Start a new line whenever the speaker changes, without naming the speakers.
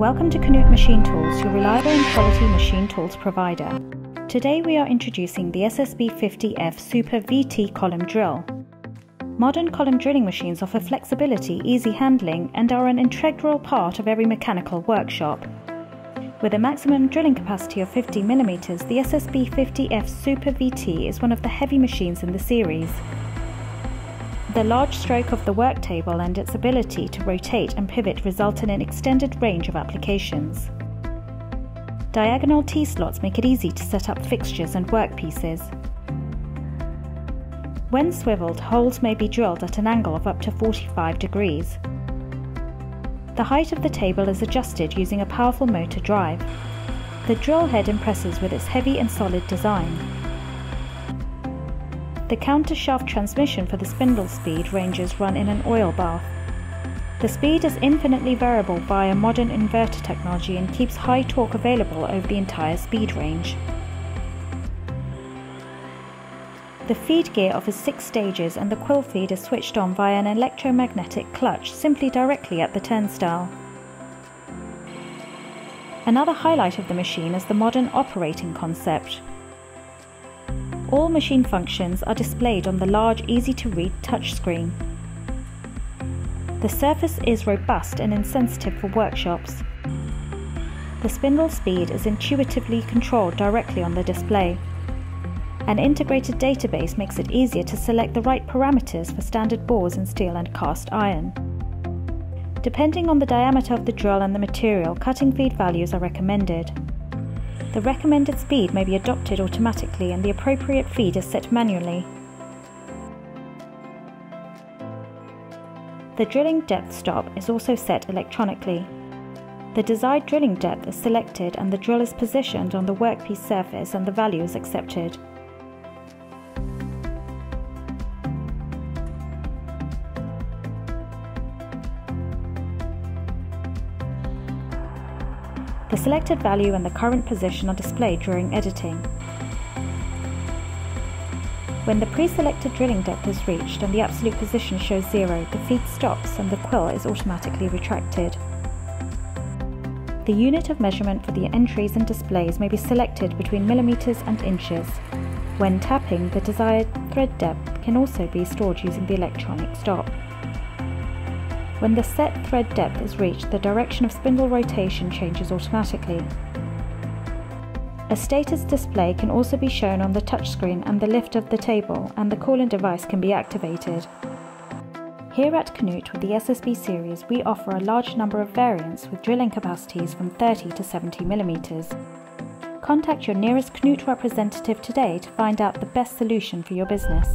Welcome to KNUTH Machine Tools, your reliable and quality machine tools provider. Today we are introducing the SSB 50F Super VT column drill. Modern column drilling machines offer flexibility, easy handling, and are an integral part of every mechanical workshop. With a maximum drilling capacity of 50 mm, the SSB 50F Super VT is one of the heavy machines in the series. The large stroke of the work table and its ability to rotate and pivot result in an extended range of applications. Diagonal T-slots make it easy to set up fixtures and workpieces. When swiveled, holes may be drilled at an angle of up to 45 degrees. The height of the table is adjusted using a powerful motor drive. The drill head impresses with its heavy and solid design. The counter-shaft transmission for the spindle speed ranges run in an oil bath. The speed is infinitely variable via modern inverter technology and keeps high torque available over the entire speed range. The feed gear offers 6 stages and the quill feed is switched on via an electromagnetic clutch simply directly at the turnstile. Another highlight of the machine is the modern operating concept. All machine functions are displayed on the large, easy-to-read touchscreen. The surface is robust and insensitive for workshops. The spindle speed is intuitively controlled directly on the display. An integrated database makes it easier to select the right parameters for standard bores in steel and cast iron. Depending on the diameter of the drill and the material, cutting feed values are recommended. The recommended speed may be adopted automatically and the appropriate feed is set manually. The drilling depth stop is also set electronically. The desired drilling depth is selected and the drill is positioned on the workpiece surface and the value is accepted. The selected value and the current position are displayed during editing. When the pre-selected drilling depth is reached and the absolute position shows 0, the feed stops and the quill is automatically retracted. The unit of measurement for the entries and displays may be selected between millimeters and inches. When tapping, the desired thread depth can also be stored using the electronic stop. When the set thread depth is reached, the direction of spindle rotation changes automatically. A status display can also be shown on the touchscreen and the lift of the table, and the call-in device can be activated. Here at KNUTH with the SSB series, we offer a large number of variants with drilling capacities from 30 to 70 mm. Contact your nearest KNUTH representative today to find out the best solution for your business.